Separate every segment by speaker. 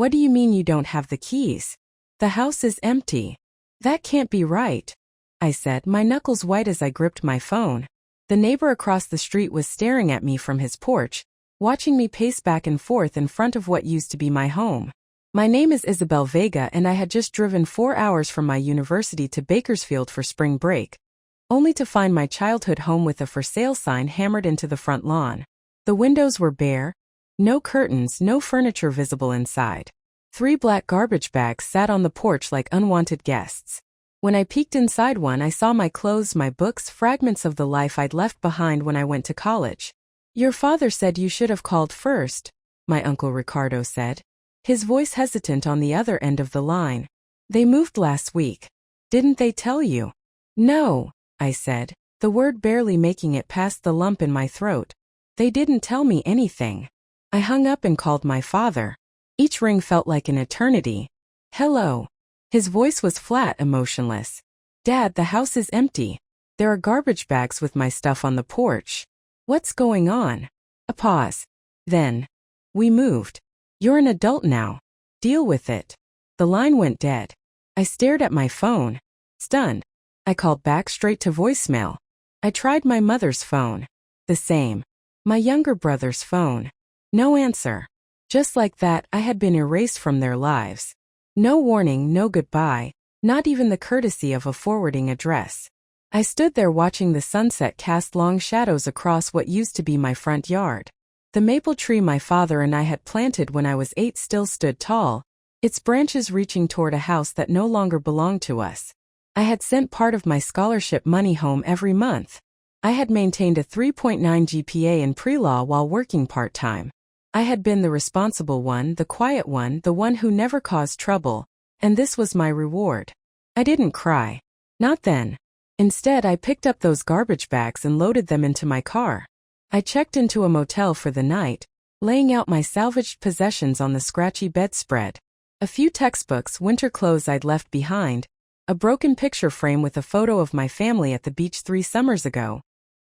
Speaker 1: What do you mean you don't have the keys? The house is empty. That can't be right, I said, my knuckles white as I gripped my phone. The neighbor across the street was staring at me from his porch, watching me pace back and forth in front of what used to be my home. My name is Isabel Vega and I had just driven 4 hours from my university to Bakersfield for spring break, only to find my childhood home with a for sale sign hammered into the front lawn. The windows were bare, no curtains, no furniture visible inside. 3 black garbage bags sat on the porch like unwanted guests. When I peeked inside one, I saw my clothes, my books, fragments of the life I'd left behind when I went to college. Your father said you should have called first, my Uncle Ricardo said, his voice hesitant on the other end of the line. They moved last week. Didn't they tell you? No, I said, the word barely making it past the lump in my throat. They didn't tell me anything. I hung up and called my father. Each ring felt like an eternity. Hello. His voice was flat, emotionless. Dad, the house is empty. There are garbage bags with my stuff on the porch. What's going on? A pause. Then, we moved. You're an adult now. Deal with it. The line went dead. I stared at my phone, stunned. I called back straight to voicemail. I tried my mother's phone. The same. My younger brother's phone. No answer. Just like that, I had been erased from their lives. No warning, no goodbye, not even the courtesy of a forwarding address. I stood there watching the sunset cast long shadows across what used to be my front yard. The maple tree my father and I had planted when I was 8 still stood tall, its branches reaching toward a house that no longer belonged to us. I had sent part of my scholarship money home every month. I had maintained a 3.9 GPA in pre-law while working part-time. I had been the responsible one, the quiet one, the one who never caused trouble, and this was my reward. I didn't cry. Not then. Instead, I picked up those garbage bags and loaded them into my car. I checked into a motel for the night, laying out my salvaged possessions on the scratchy bedspread. A few textbooks, winter clothes I'd left behind, a broken picture frame with a photo of my family at the beach 3 summers ago.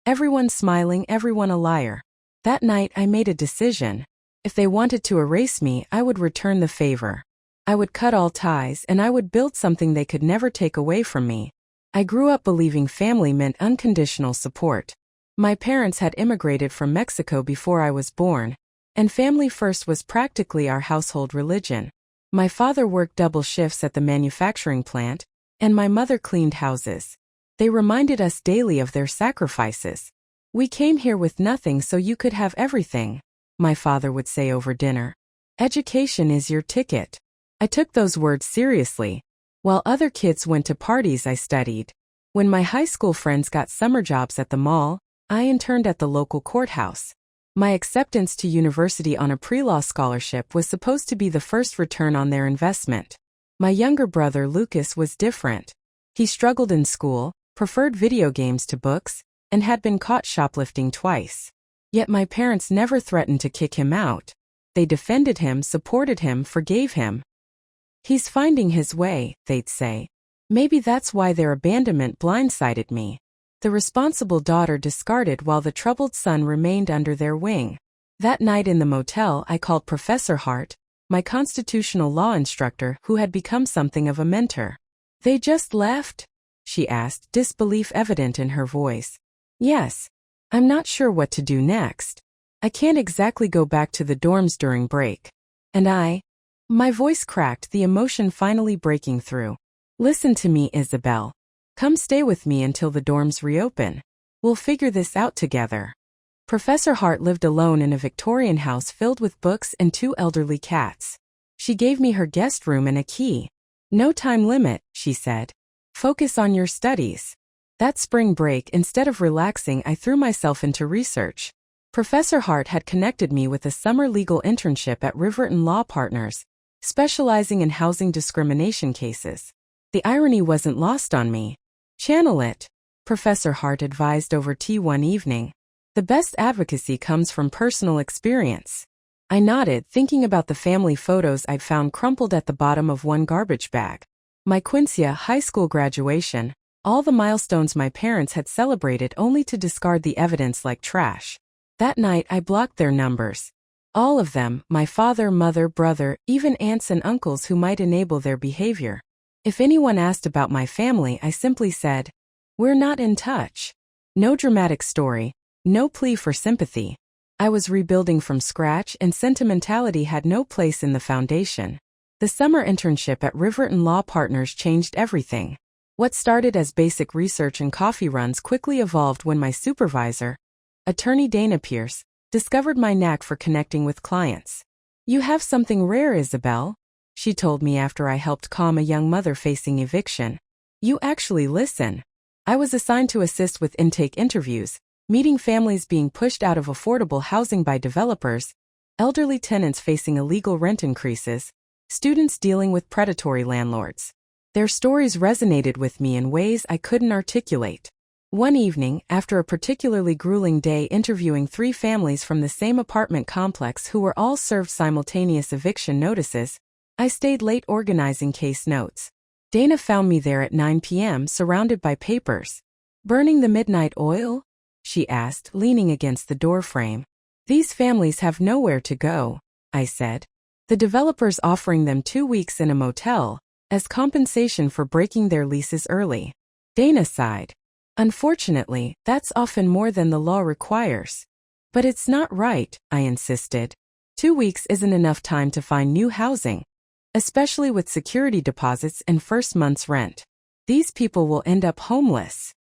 Speaker 1: Everyone smiling, everyone a liar. That night I made a decision. If they wanted to erase me, I would return the favor. I would cut all ties and I would build something they could never take away from me. I grew up believing family meant unconditional support. My parents had immigrated from Mexico before I was born, and family first was practically our household religion. My father worked double shifts at the manufacturing plant, and my mother cleaned houses. They reminded us daily of their sacrifices. We came here with nothing so you could have everything, my father would say over dinner. Education is your ticket. I took those words seriously. While other kids went to parties, I studied. When my high school friends got summer jobs at the mall, I interned at the local courthouse. My acceptance to university on a pre-law scholarship was supposed to be the first return on their investment. My younger brother Lucas was different. He struggled in school, preferred video games to books, and had been caught shoplifting twice. Yet my parents never threatened to kick him out. They defended him, supported him, forgave him. He's finding his way, they'd say. Maybe that's why their abandonment blindsided me. The responsible daughter discarded while the troubled son remained under their wing. That night in the motel, I called Professor Hart, my constitutional law instructor who had become something of a mentor. They just left? She asked, disbelief evident in her voice. Yes. I'm not sure what to do next. I can't exactly go back to the dorms during break. And my voice cracked, the emotion finally breaking through. Listen to me, Isabel. Come stay with me until the dorms reopen. We'll figure this out together. Professor Hart lived alone in a Victorian house filled with books and 2 elderly cats. She gave me her guest room and a key. No time limit, she said. Focus on your studies. That spring break, instead of relaxing, I threw myself into research. Professor Hart had connected me with a summer legal internship at Riverton Law Partners, specializing in housing discrimination cases. The irony wasn't lost on me. Channel it, Professor Hart advised over tea one evening. The best advocacy comes from personal experience. I nodded, thinking about the family photos I'd found crumpled at the bottom of one garbage bag. My Quincy high school graduation, all the milestones my parents had celebrated only to discard the evidence like trash. That night I blocked their numbers. All of them, my father, mother, brother, even aunts and uncles who might enable their behavior. If anyone asked about my family, I simply said, "We're not in touch." No dramatic story, no plea for sympathy. I was rebuilding from scratch and sentimentality had no place in the foundation. The summer internship at Riverton Law Partners changed everything. What started as basic research and coffee runs quickly evolved when my supervisor, attorney Dana Pierce, discovered my knack for connecting with clients. "You have something rare, Isabel," she told me after I helped calm a young mother facing eviction. "You actually listen." I was assigned to assist with intake interviews, meeting families being pushed out of affordable housing by developers, elderly tenants facing illegal rent increases, students dealing with predatory landlords. Their stories resonated with me in ways I couldn't articulate. One evening, after a particularly grueling day interviewing 3 families from the same apartment complex who were all served simultaneous eviction notices, I stayed late organizing case notes. Dana found me there at 9 p.m. surrounded by papers. "Burning the midnight oil?" she asked, leaning against the doorframe. "These families have nowhere to go," I said. "The developer's offering them 2 weeks in a motel as compensation for breaking their leases early." Dana sighed. "Unfortunately, that's often more than the law requires." "But it's not right," I insisted. 2 weeks isn't enough time to find new housing, especially with security deposits and first month's rent. These people will end up homeless.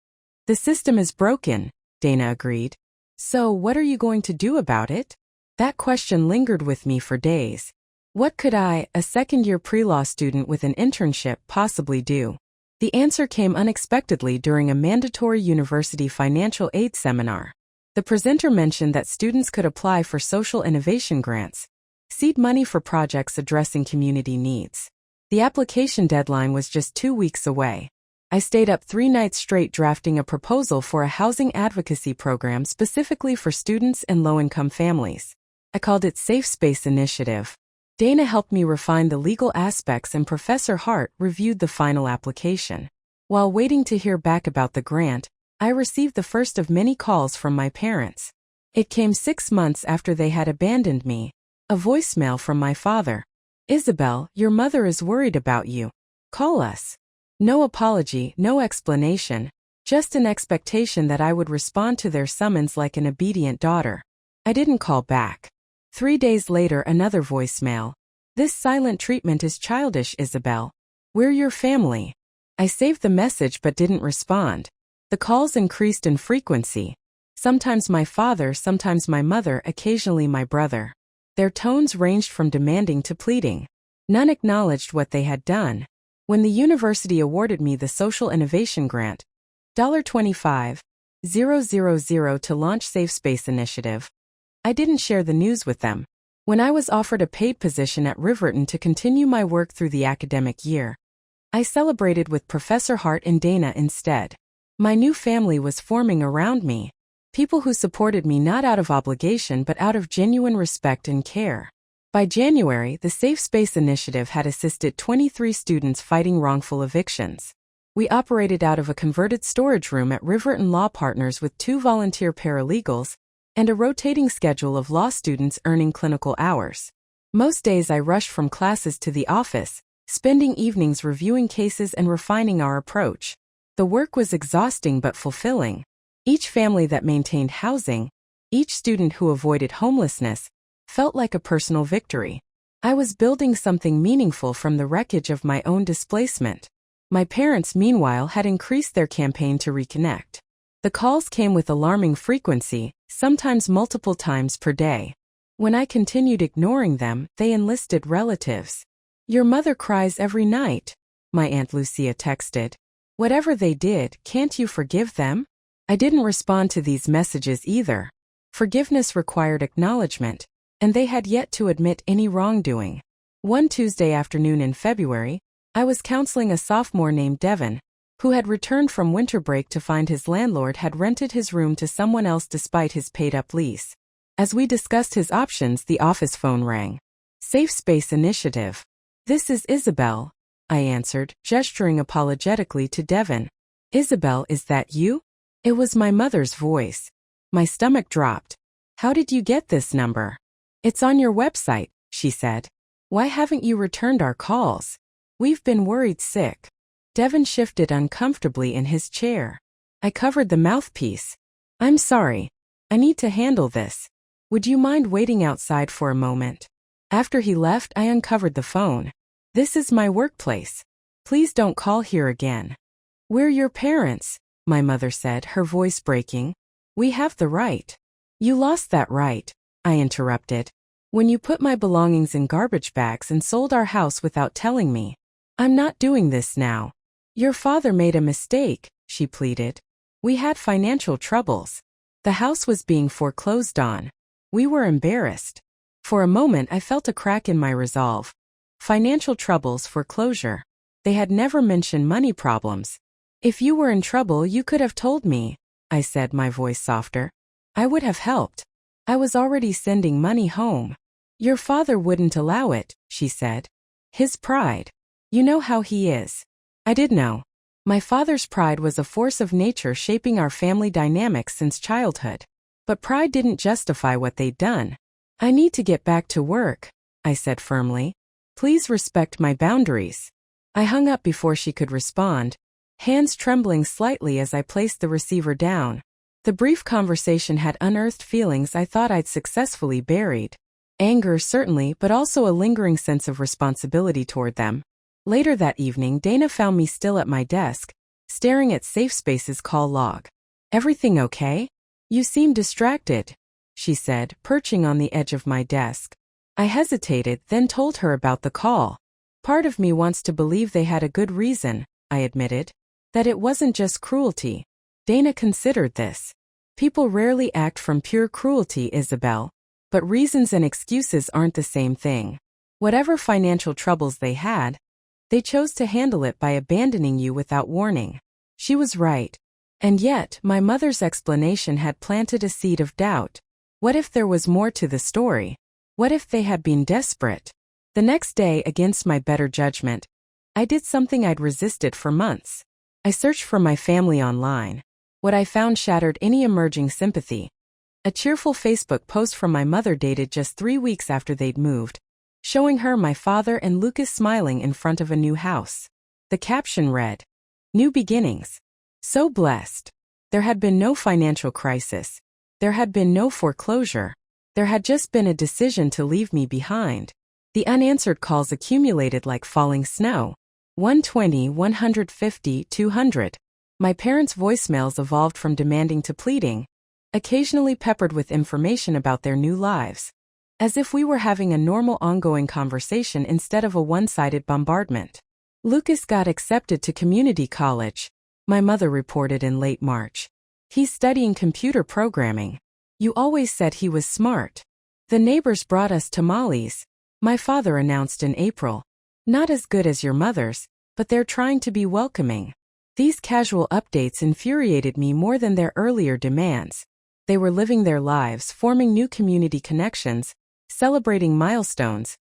Speaker 1: "The system is broken," Dana agreed. "So what are you going to do about it?" That question lingered with me for days. What could I, a second-year pre-law student with an internship, possibly do? The answer came unexpectedly during a mandatory university financial aid seminar. The presenter mentioned that students could apply for social innovation grants, seed money for projects addressing community needs. The application deadline was just 2 weeks away. I stayed up 3 nights straight drafting a proposal for a housing advocacy program specifically for students and low-income families. I called it Safe Space Initiative. Dana helped me refine the legal aspects and Professor Hart reviewed the final application. While waiting to hear back about the grant, I received the first of many calls from my parents. It came 6 months after they had abandoned me. A voicemail from my father. "Isabel, your mother is worried about you. Call us." No apology, no explanation, just an expectation that I would respond to their summons like an obedient daughter. I didn't call back. 3 days later, another voicemail. "This silent treatment is childish, Isabel. We're your family." I saved the message but didn't respond. The calls increased in frequency. Sometimes my father, sometimes my mother, occasionally my brother. Their tones ranged from demanding to pleading. None acknowledged what they had done. When the university awarded me the Social Innovation Grant, $25,000 to launch Safe Space Initiative, I didn't share the news with them. When I was offered a paid position at Riverton to continue my work through the academic year, I celebrated with Professor Hart and Dana instead. My new family was forming around me. People who supported me not out of obligation but out of genuine respect and care. By January, the Safe Space Initiative had assisted 23 students fighting wrongful evictions. We operated out of a converted storage room at Riverton Law Partners with 2 volunteer paralegals and a rotating schedule of law students earning clinical hours. Most days I rushed from classes to the office, spending evenings reviewing cases and refining our approach. The work was exhausting but fulfilling. Each family that maintained housing, each student who avoided homelessness, felt like a personal victory. I was building something meaningful from the wreckage of my own displacement. My parents, meanwhile, had increased their campaign to reconnect. The calls came with alarming frequency, sometimes multiple times per day. When I continued ignoring them, they enlisted relatives. "Your mother cries every night," my Aunt Lucia texted. "Whatever they did, can't you forgive them?" I didn't respond to these messages either. Forgiveness required acknowledgement, and they had yet to admit any wrongdoing. One Tuesday afternoon in February, I was counseling a sophomore named Devin, who had returned from winter break to find his landlord had rented his room to someone else despite his paid-up lease. As we discussed his options, the office phone rang. "Safe Space Initiative. This is Isabel," I answered, gesturing apologetically to Devin. "Isabel, is that you?" It was my mother's voice. My stomach dropped. "How did you get this number?" It's on your website, she said. Why haven't you returned our calls? We've been worried sick. Devin shifted uncomfortably in his chair. I covered the mouthpiece. I'm sorry. I need to handle this. Would you mind waiting outside for a moment? After he left, I uncovered the phone. This is my workplace. Please don't call here again. We're your parents, my mother said, her voice breaking. We have the right. You lost that right, I interrupted. When you put my belongings in garbage bags and sold our house without telling me. I'm not doing this now. Your father made a mistake, she pleaded. We had financial troubles. The house was being foreclosed on. We were embarrassed. For a moment I felt a crack in my resolve. Financial troubles, foreclosure. They had never mentioned money problems. If you were in trouble you could have told me, I said, my voice softer. I would have helped. I was already sending money home. Your father wouldn't allow it, she said. His pride. You know how he is. I did know. My father's pride was a force of nature shaping our family dynamics since childhood. But pride didn't justify what they'd done. I need to get back to work, I said firmly. Please respect my boundaries. I hung up before she could respond, hands trembling slightly as I placed the receiver down. The brief conversation had unearthed feelings I thought I'd successfully buried. Anger certainly, but also a lingering sense of responsibility toward them. Later that evening, Dana found me still at my desk, staring at SafeSpace's call log. Everything okay? You seem distracted, she said, perching on the edge of my desk. I hesitated, then told her about the call. Part of me wants to believe they had a good reason, I admitted. That it wasn't just cruelty. Dana considered this. People rarely act from pure cruelty, Isabel. But reasons and excuses aren't the same thing. Whatever financial troubles they had, they chose to handle it by abandoning you without warning. She was right. And yet, my mother's explanation had planted a seed of doubt. What if there was more to the story? What if they had been desperate? The next day, against my better judgment, I did something I'd resisted for months. I searched for my family online. What I found shattered any emerging sympathy. A cheerful Facebook post from my mother dated just 3 weeks after they'd moved, showing her, my father, and Lucas smiling in front of a new house. The caption read, "New beginnings. So blessed." There had been no financial crisis. There had been no foreclosure. There had just been a decision to leave me behind. The unanswered calls accumulated like falling snow. 120, 150, 200. My parents' voicemails evolved from demanding to pleading, occasionally peppered with information about their new lives. As if we were having a normal ongoing conversation instead of a one-sided bombardment. Lucas got accepted to community college, my mother reported in late March. He's studying computer programming. You always said he was smart. The neighbors brought us tamales, my father announced in April. Not as good as your mother's, but they're trying to be welcoming. These casual updates infuriated me more than their earlier demands. They were living their lives, forming new community connections, celebrating milestones,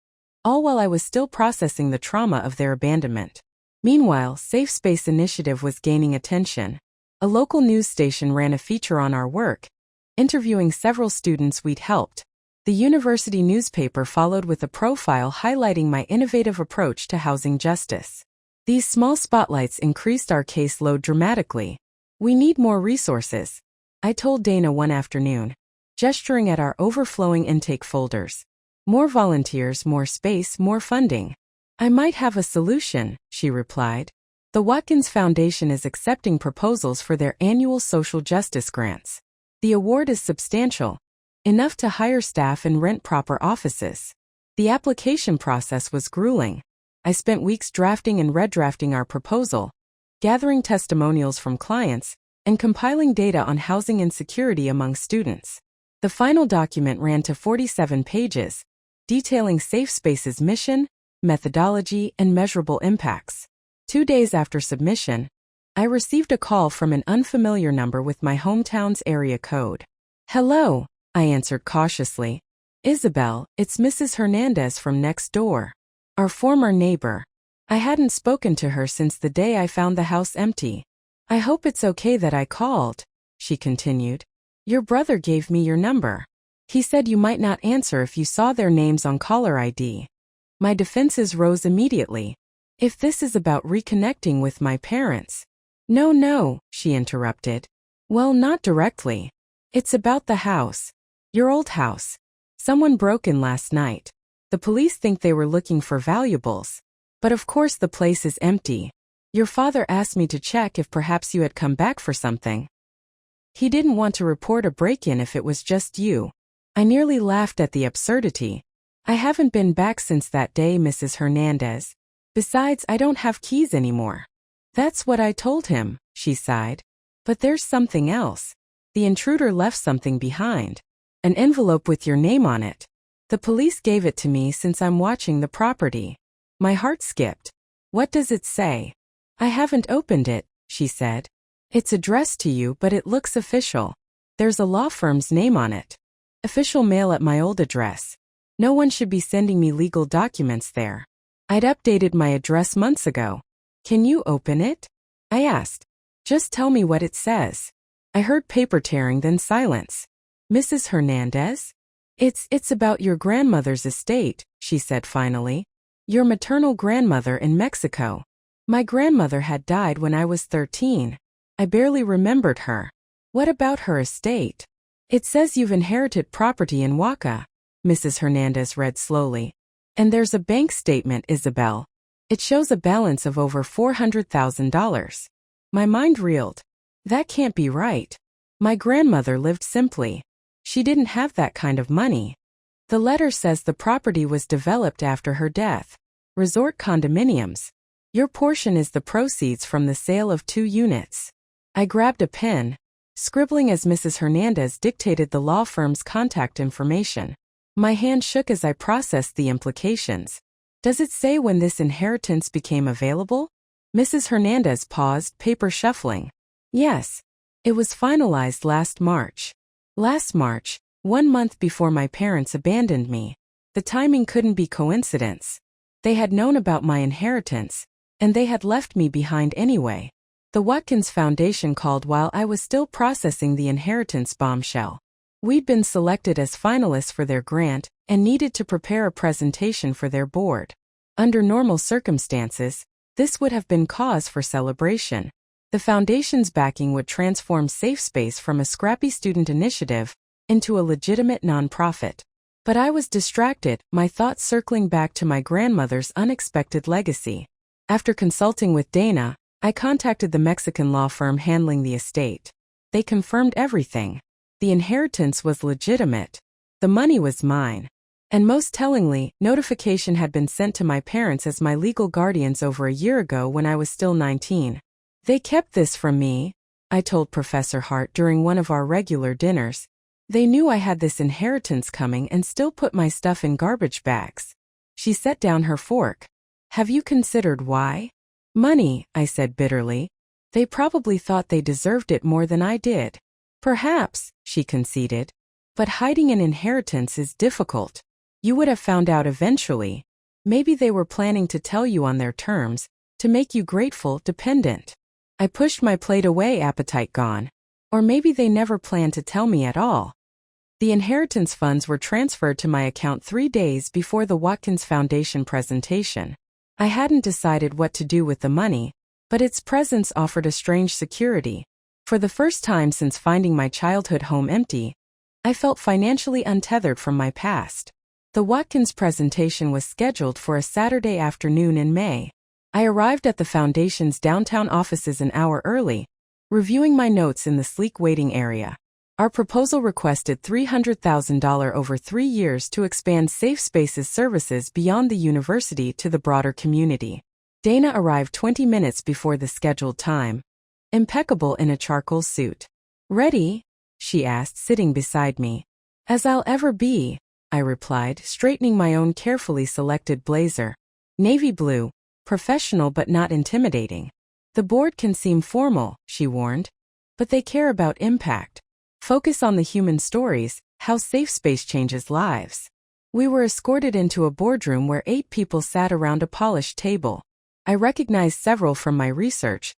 Speaker 1: all while I was still processing the trauma of their abandonment. Meanwhile, SafeSpace Initiative was gaining attention. A local news station ran a feature on our work, interviewing several students we'd helped. The university newspaper followed with a profile highlighting my innovative approach to housing justice. These small spotlights increased our caseload dramatically. We need more resources, I told Dana one afternoon, gesturing at our overflowing intake folders. More volunteers, more space, more funding. I might have a solution, she replied. The Watkins Foundation is accepting proposals for their annual social justice grants. The award is substantial, enough to hire staff and rent proper offices. The application process was grueling. I spent weeks drafting and redrafting our proposal, gathering testimonials from clients, and compiling data on housing insecurity among students. The final document ran to 47 pages, detailing SafeSpace's mission, methodology, and measurable impacts. 2 days after submission, I received a call from an unfamiliar number with my hometown's area code. "Hello," I answered cautiously. "Isabel, it's Mrs. Hernandez from next door. Our former neighbor. I hadn't spoken to her since the day I found the house empty. I hope it's okay that I called," she continued. "Your brother gave me your number." He said you might not answer if you saw their names on caller ID. My defenses rose immediately. If this is about reconnecting with my parents. No, she interrupted. Well, not directly. It's about the house. Your old house. Someone broke in last night. The police think they were looking for valuables. But of course the place is empty. Your father asked me to check if perhaps you had come back for something. He didn't want to report a break-in if it was just you. I nearly laughed at the absurdity. I haven't been back since that day, Mrs. Hernandez. Besides, I don't have keys anymore. That's what I told him, she sighed. But there's something else. The intruder left something behind. An envelope with your name on it. The police gave it to me since I'm watching the property. My heart skipped. What does it say? I haven't opened it, she said. It's addressed to you, but it looks official. There's a law firm's name on it. Official mail at my old address. No one should be sending me legal documents there. I'd updated my address months ago. Can you open it? I asked. Just tell me what it says. I heard paper tearing, then silence. Mrs. Hernandez? It's about your grandmother's estate, she said finally. Your maternal grandmother in Mexico. My grandmother had died when I was 13. I barely remembered her. What about her estate? It says you've inherited property in Oaxaca, Mrs. Hernandez read slowly. And there's a bank statement, Isabel. It shows a balance of over $400,000. My mind reeled. That can't be right. My grandmother lived simply. She didn't have that kind of money. The letter says the property was developed after her death. Resort condominiums. Your portion is the proceeds from the sale of 2 units. I grabbed a pen, scribbling as Mrs. Hernandez dictated the law firm's contact information. My hand shook as I processed the implications. Does it say when this inheritance became available? Mrs. Hernandez paused, paper shuffling. Yes. It was finalized last March. Last March, 1 month before my parents abandoned me. The timing couldn't be coincidence. They had known about my inheritance, and they had left me behind anyway. The Watkins Foundation called while I was still processing the inheritance bombshell. We'd been selected as finalists for their grant and needed to prepare a presentation for their board. Under normal circumstances, this would have been cause for celebration. The foundation's backing would transform Safe Space from a scrappy student initiative into a legitimate nonprofit. But I was distracted, my thoughts circling back to my grandmother's unexpected legacy. After consulting with Dana, I contacted the Mexican law firm handling the estate. They confirmed everything. The inheritance was legitimate. The money was mine. And most tellingly, notification had been sent to my parents as my legal guardians over a year ago when I was still 19. They kept this from me, I told Professor Hart during one of our regular dinners. They knew I had this inheritance coming and still put my stuff in garbage bags. She set down her fork. Have you considered why? Money, I said bitterly. They probably thought they deserved it more than I did. Perhaps, she conceded. But hiding an inheritance is difficult. You would have found out eventually. Maybe they were planning to tell you on their terms, to make you grateful, dependent. I pushed my plate away, appetite gone. Or maybe they never planned to tell me at all. The inheritance funds were transferred to my account 3 days before the Watkins Foundation presentation. I hadn't decided what to do with the money, but its presence offered a strange security. For the first time since finding my childhood home empty, I felt financially untethered from my past. The Watkins presentation was scheduled for a Saturday afternoon in May. I arrived at the foundation's downtown offices an hour early, reviewing my notes in the sleek waiting area. Our proposal requested $300,000 over 3 years to expand Safe Space's services beyond the university to the broader community. Dana arrived 20 minutes before the scheduled time, impeccable in a charcoal suit. Ready? She asked, sitting beside me. As I'll ever be, I replied, straightening my own carefully selected blazer. Navy blue, professional but not intimidating. The board can seem formal, she warned, but they care about impact. Focus on the human stories, how Safe Space changes lives. We were escorted into a boardroom where 8 people sat around a polished table. I recognized several from my research.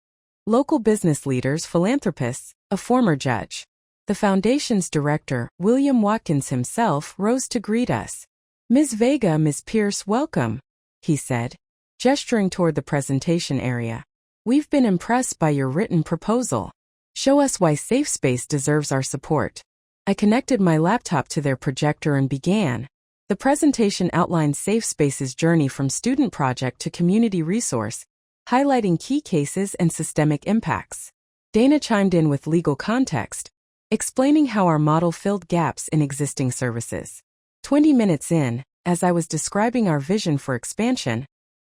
Speaker 1: Local business leaders, philanthropists, a former judge. The foundation's director, William Watkins himself, rose to greet us. "Ms. Vega, Ms. Pierce, welcome," he said, gesturing toward the presentation area. "We've been impressed by your written proposal. Show us why SafeSpace deserves our support." I connected my laptop to their projector and began. The presentation outlined SafeSpace's journey from student project to community resource, highlighting key cases and systemic impacts. Dana chimed in with legal context, explaining how our model filled gaps in existing services. 20 minutes in, as I was describing our vision for expansion,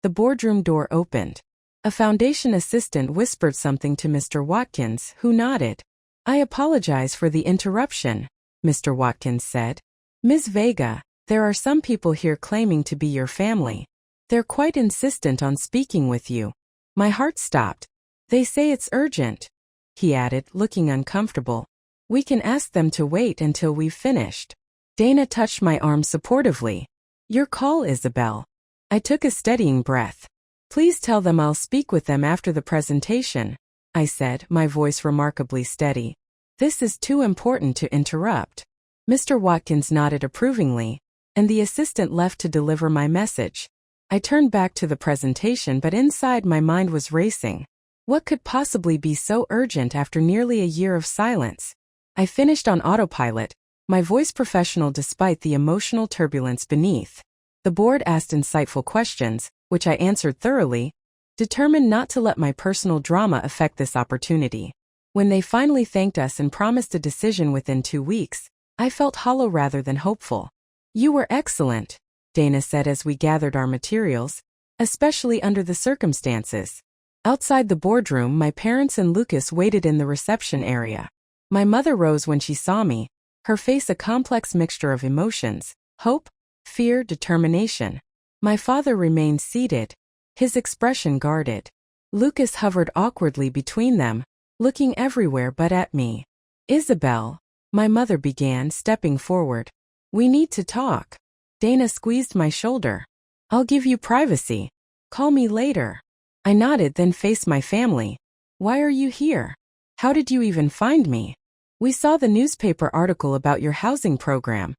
Speaker 1: the boardroom door opened. A foundation assistant whispered something to Mr. Watkins, who nodded. "I apologize for the interruption," Mr. Watkins said. "Ms. Vega, there are some people here claiming to be your family. They're quite insistent on speaking with you." My heart stopped. "They say it's urgent," he added, looking uncomfortable. "We can ask them to wait until we've finished." Dana touched my arm supportively. "Your call, Isabel." I took a steadying breath. "Please tell them I'll speak with them after the presentation," I said, my voice remarkably steady. "This is too important to interrupt." Mr. Watkins nodded approvingly, and the assistant left to deliver my message. I turned back to the presentation, but inside my mind was racing. What could possibly be so urgent after nearly a year of silence? I finished on autopilot, my voice professional despite the emotional turbulence beneath. The board asked insightful questions, which I answered thoroughly, determined not to let my personal drama affect this opportunity. When they finally thanked us and promised a decision within 2 weeks, I felt hollow rather than hopeful. "You were excellent," Dana said as we gathered our materials, "especially under the circumstances." Outside the boardroom, my parents and Lucas waited in the reception area. My mother rose when she saw me, her face a complex mixture of emotions: hope, fear, determination. My father remained seated, his expression guarded. Lucas hovered awkwardly between them, looking everywhere but at me. "Isabel," my mother began, stepping forward. "We need to talk." Dana squeezed my shoulder. "I'll give you privacy. Call me later." I nodded, then faced my family. "Why are you here? How did you even find me?" "We saw the newspaper article about your housing program,"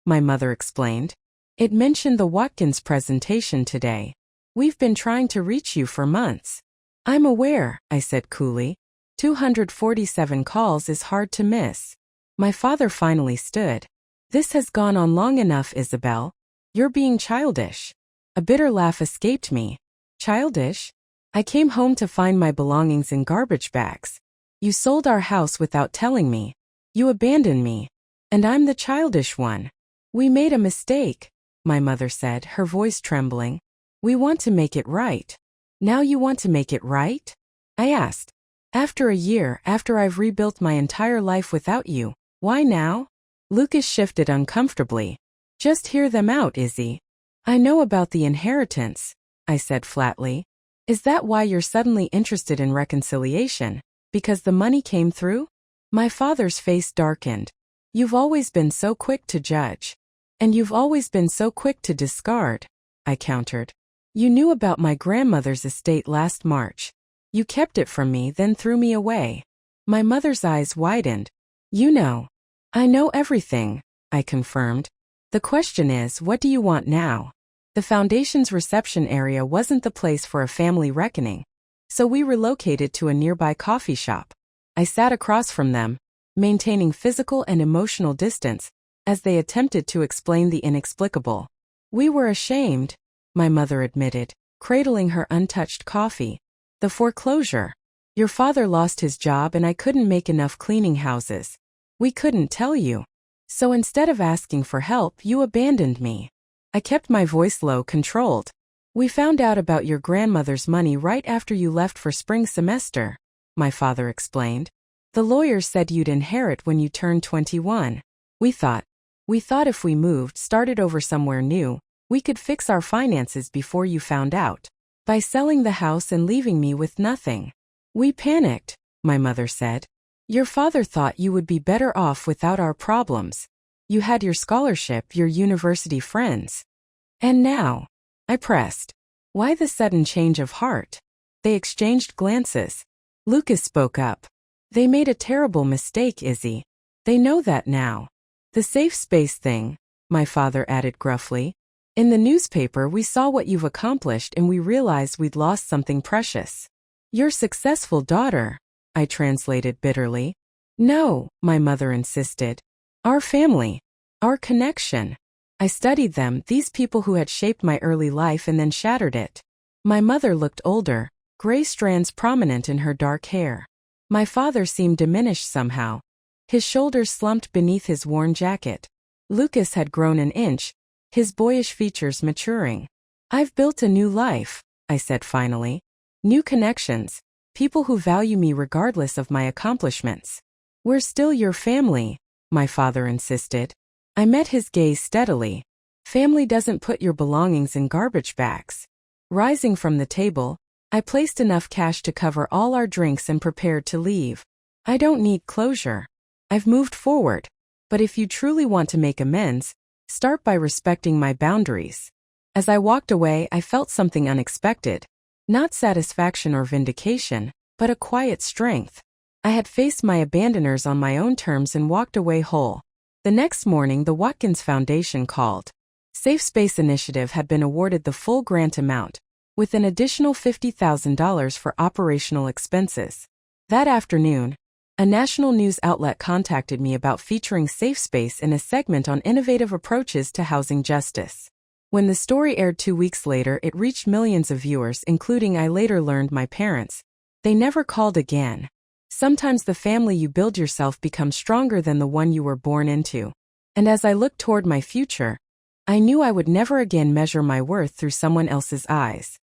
Speaker 1: my mother explained. "It mentioned the Watkins presentation today. We've been trying to reach you for months." "I'm aware," I said coolly. 247 calls is hard to miss." My father finally stood. "This has gone on long enough, Isabel. You're being childish." A bitter laugh escaped me. "Childish? I came home to find my belongings in garbage bags. You sold our house without telling me. You abandoned me. And I'm the childish one." "We made a mistake," my mother said, her voice trembling. "We want to make it right." "Now you want to make it right?" I asked. "After a year, after I've rebuilt my entire life without you, why now?" Lucas shifted uncomfortably. "Just hear them out, Izzy." "I know about the inheritance," I said flatly. "Is that why you're suddenly interested in reconciliation? Because the money came through?" My father's face darkened. "You've always been so quick to judge. And you've always been so quick to discard," I countered. "You knew about my grandmother's estate last March. You kept it from me, then threw me away." My mother's eyes widened. "You know." "I know everything," I confirmed. "The question is, what do you want now?" The foundation's reception area wasn't the place for a family reckoning, so we relocated to a nearby coffee shop. I sat across from them, maintaining physical and emotional distance, as they attempted to explain the inexplicable. "We were ashamed," my mother admitted, cradling her untouched coffee. "The foreclosure. Your father lost his job and I couldn't make enough cleaning houses. We couldn't tell you. So instead of asking for help, you abandoned me." I kept my voice low, controlled. "We found out about your grandmother's money right after you left for spring semester," my father explained. "The lawyers said you'd inherit when you turned 21. We thought if we moved, started over somewhere new, we could fix our finances before you found out. By selling the house and leaving me with nothing. We panicked," my mother said. "Your father thought you would be better off without our problems. You had your scholarship, your university friends. And now?" I pressed. "Why the sudden change of heart?" They exchanged glances. Lucas spoke up. "They made a terrible mistake, Izzy. They know that now. The safe space thing, my father added gruffly. In the newspaper we saw what you've accomplished and we realized we'd lost something precious. Your successful daughter, I translated bitterly. No, my mother insisted. Our family. Our connection. I studied them, these people who had shaped my early life and then shattered it. My mother looked older, gray strands prominent in her dark hair. My father seemed diminished somehow. His shoulders slumped beneath his worn jacket. Lucas had grown an inch, his boyish features maturing. I've built a new life, I said finally. New connections, people who value me regardless of my accomplishments. We're still your family, my father insisted. I met his gaze steadily. Family doesn't put your belongings in garbage bags. Rising from the table, I placed enough cash to cover all our drinks and prepared to leave. I don't need closure. I've moved forward. But if you truly want to make amends, start by respecting my boundaries. As I walked away, I felt something unexpected. Not satisfaction or vindication, but a quiet strength. I had faced my abandoners on my own terms and walked away whole. The next morning, the Watkins Foundation called. Safe Space Initiative had been awarded the full grant amount, with an additional $50,000 for operational expenses. That afternoon, a national news outlet contacted me about featuring Safe Space in a segment on innovative approaches to housing justice. When the story aired 2 weeks later, it reached millions of viewers, including, I later learned, my parents. They never called again. Sometimes the family you build yourself becomes stronger than the one you were born into. And as I looked toward my future, I knew I would never again measure my worth through someone else's eyes.